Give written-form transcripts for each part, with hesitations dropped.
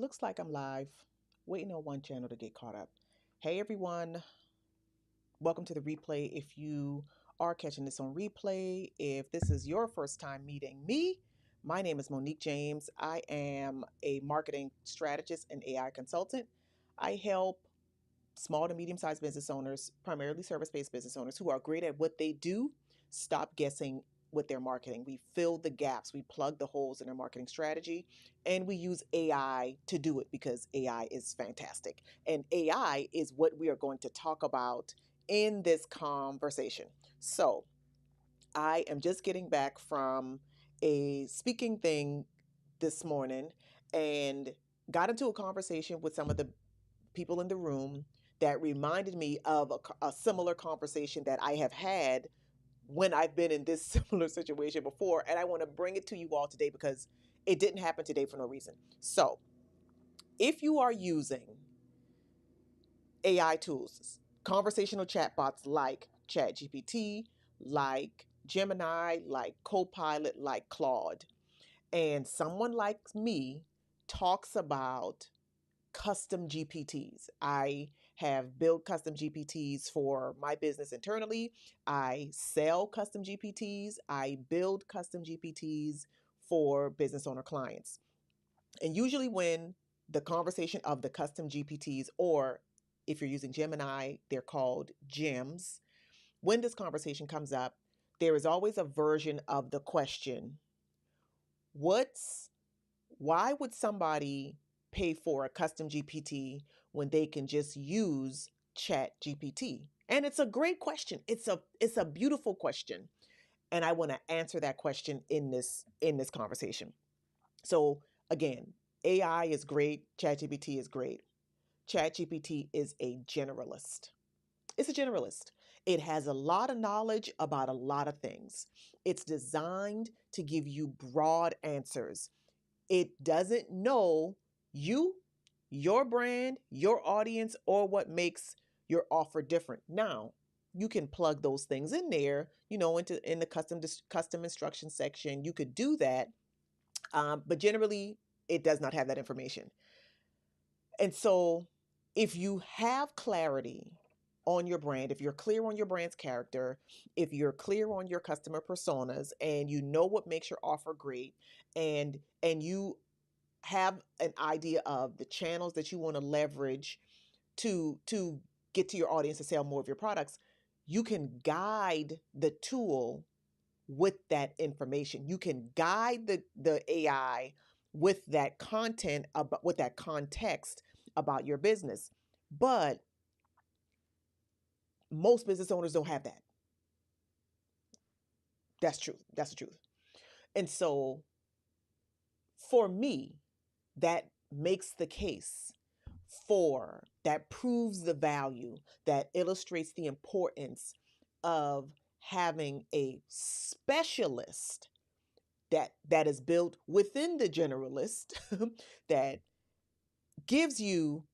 Looks like I'm live, waiting on one channel to get caught up. Hey everyone, welcome to the replay. If you are catching this on replay, if this is your first time meeting me, my name is Monique James. I am a marketing strategist and AI consultant. I help small to medium-sized business owners, primarily service-based business owners who are great at what they do, stop guessing with their marketing. We fill the gaps, we plug the holes in their marketing strategy, and we use AI to do it because AI is fantastic. And AI is what we are going to talk about in this conversation. So, I am just getting back from a speaking thing this morning and got into a conversation with some of the people in the room that reminded me of a similar conversation that I have had when I've been in this similar situation before. And I want to bring it to you all today because it didn't happen today for no reason. So, if you are using AI tools, conversational chatbots like ChatGPT, like Gemini, like Copilot, like Claude, and someone like me talks about custom GPTs. I have built custom GPTs for my business internally. I sell custom GPTs. I build custom GPTs for business owner clients. And usually, when the conversation of the custom GPTs, or if you're using Gemini, they're called gems. When this conversation comes up, there is always a version of the question: What's why would somebody pay for a custom GPT when they can just use chat GPT? And it's a great question. It's a beautiful question. And I want to answer that question in this conversation. So again, AI is great, ChatGPT is great. ChatGPT is a generalist. It's a generalist. It has a lot of knowledge about a lot of things. It's designed to give you broad answers. It doesn't know you, your brand, your audience, or what makes your offer different. Now, you can plug those things in there, in the custom instruction section. You could do that, but generally, it does not have that information. And so, if you have clarity on your brand, if you're clear on your brand's character, if you're clear on your customer personas, and you know what makes your offer great, and you have an idea of the channels that you want to leverage to get to your audience to sell more of your products, you can guide the tool with that information. You can guide the AI with that content, about with that context about your business. But most business owners don't have that. That's true. That's the truth. And so for me, that makes the case that proves the value, that illustrates the importance of having a specialist that is built within the generalist that gives you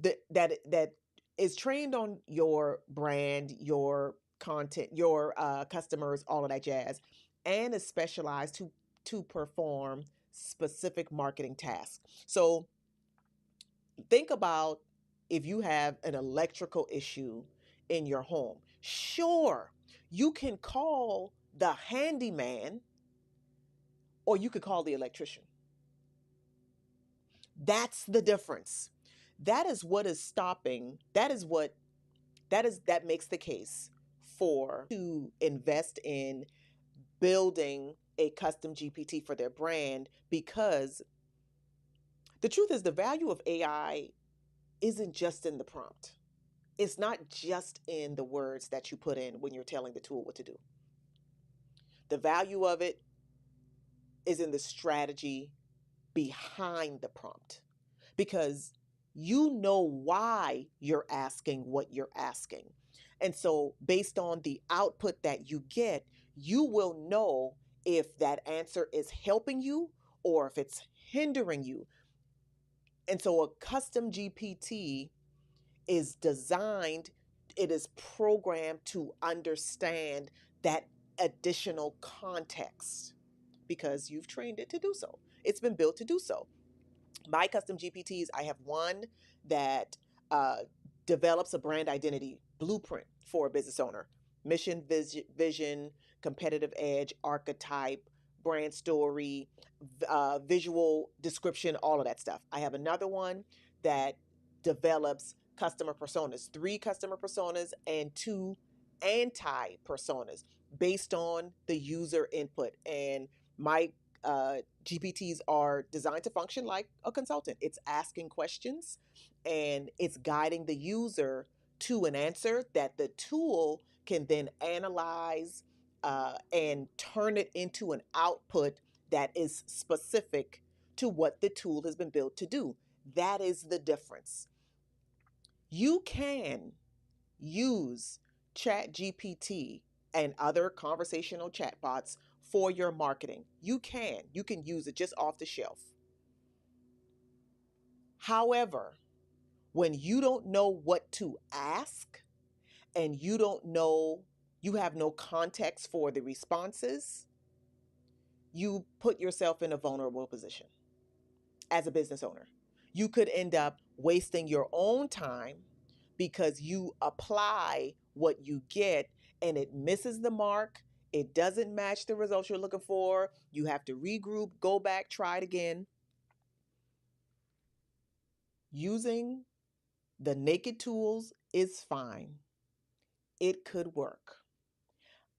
that is trained on your brand, your content, your customers, all of that jazz, and is specialized to perform specific marketing tasks. So think about if you have an electrical issue in your home. Sure, you can call the handyman or you could call the electrician. That's the difference. That is what is stopping. That makes the case for to invest in building a custom GPT for their brand, because the truth is the value of AI isn't just in the prompt. It's not just in the words that you put in when you're telling the tool what to do. The value of it is in the strategy behind the prompt, because you know why you're asking what you're asking. And so, based on the output that you get, you will know if that answer is helping you or if it's hindering you. And so, a custom GPT is designed, it is programmed to understand that additional context because you've trained it to do so. It's been built to do so. My custom GPTs, I have one that uh, develops a brand identity blueprint for a business owner: mission, vision, competitive edge, archetype, brand story, visual description, all of that stuff. I have another one that develops customer personas, three customer personas and two anti personas based on the user input. And my GPTs are designed to function like a consultant. It's asking questions and it's guiding the user to an answer that the tool can then analyze and turn it into an output that is specific to what the tool has been built to do. That is the difference. You can use ChatGPT and other conversational chatbots for your marketing. You can use it just off the shelf. However, when you don't know what to ask and you have no context for the responses, you put yourself in a vulnerable position as a business owner. You could end up wasting your own time because you apply what you get and it misses the mark. It doesn't match the results you're looking for. You have to regroup, go back, try it again. Using the naked tools is fine. It could work.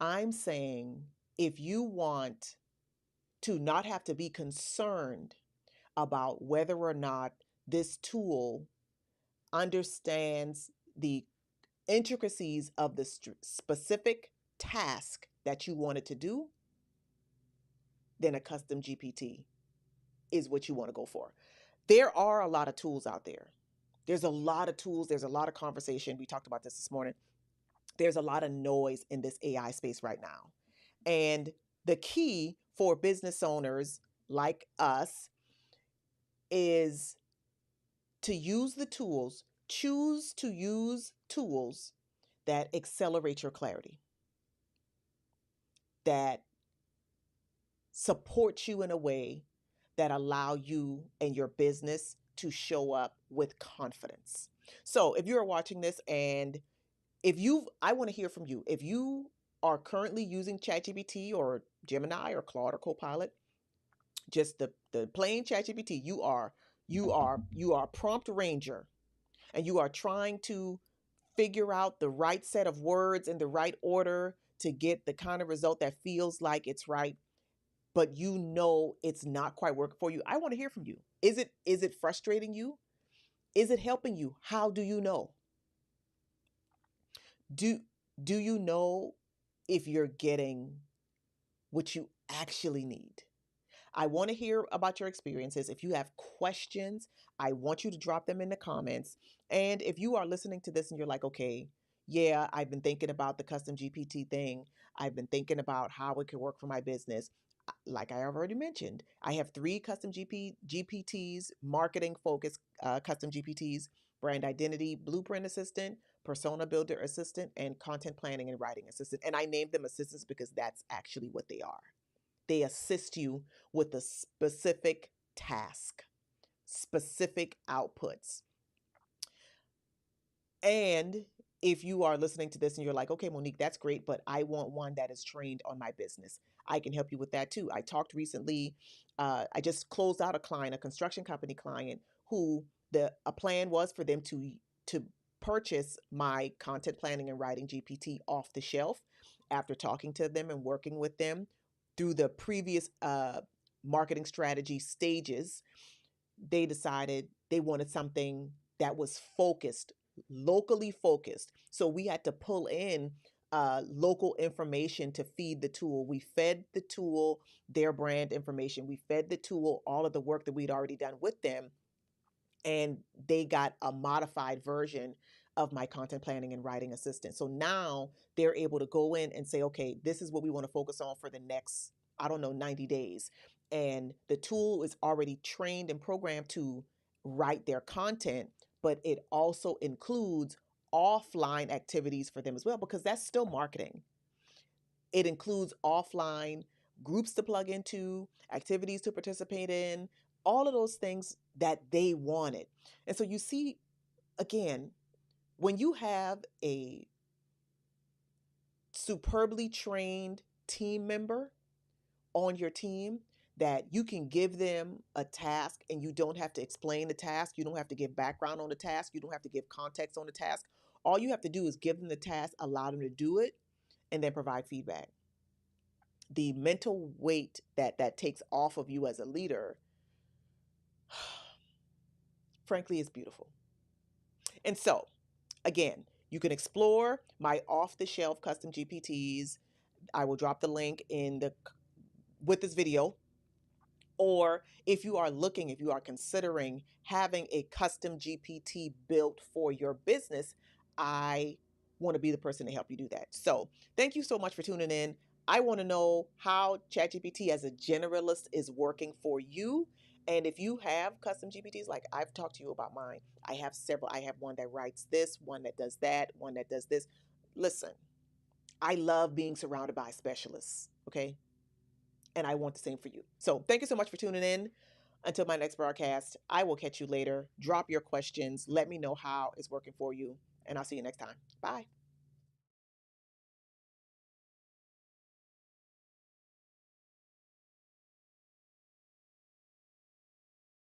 I'm saying if you want to not have to be concerned about whether or not this tool understands the intricacies of the specific task that you wanted to do, then a custom GPT is what you want to go for. There are a lot of tools out there. There's a lot of tools. There's a lot of conversation. We talked about this morning. There's a lot of noise in this AI space right now. And the key for business owners like us is to use the tools, choose to use tools that accelerate your clarity, that support you in a way that allow you and your business to show up with confidence. So if you're watching this and I want to hear from you. If you are currently using ChatGPT or Gemini or Claude or Copilot, just the plain ChatGPT, you are prompt ranger and you are trying to figure out the right set of words in the right order to get the kind of result that feels like it's right, but you know it's not quite working for you. I want to hear from you. Is it frustrating you? Is it helping you? How do you know? Do do you know if you're getting what you actually need? I want to hear about your experiences. If you have questions, I want you to drop them in the comments. And if you are listening to this and you're like, okay, yeah, I've been thinking about the custom GPT thing. I've been thinking about how it could work for my business. Like I already mentioned, I have three custom GPTs, marketing focused custom GPTs: brand identity, blueprint assistant, persona builder assistant, and content planning and writing assistant. And I named them assistants because that's actually what they are. They assist you with a specific task, specific outputs. And if you are listening to this and you're like, okay, Monique, that's great, but I want one that is trained on my business, I can help you with that too. I talked recently, I just closed out a client, a construction company client, who a plan was for them to purchase my content planning and writing GPT off the shelf. After talking to them and working with them through the previous marketing strategy stages, they decided they wanted something that was focused, locally focused. So we had to pull in local information to feed the tool. We fed the tool their brand information. We fed the tool all of the work that we'd already done with them. And they got a modified version of my content planning and writing assistant. So now they're able to go in and say, okay, this is what we want to focus on for the next, I don't know, 90 days. And the tool is already trained and programmed to write their content, but it also includes offline activities for them as well, because that's still marketing. It includes offline groups to plug into, activities to participate in, all of those things that they wanted. And so you see, again, when you have a superbly trained team member on your team, that you can give them a task and you don't have to explain the task, you don't have to give background on the task, you don't have to give context on the task. All you have to do is give them the task, allow them to do it, and then provide feedback. The mental weight that takes off of you as a leader, frankly, is beautiful. And so, again, you can explore my off-the-shelf custom GPTs. I will drop the link in the with this video. Or if you are looking, if you are considering having a custom GPT built for your business, I want to be the person to help you do that. So thank you so much for tuning in. I want to know how ChatGPT as a generalist is working for you. And if you have custom GPTs, like I've talked to you about mine, I have several. I have one that writes this, one that does that, one that does this. Listen, I love being surrounded by specialists, okay? And I want the same for you. So thank you so much for tuning in. Until my next broadcast, I will catch you later. Drop your questions. Let me know how it's working for you. And I'll see you next time. Bye.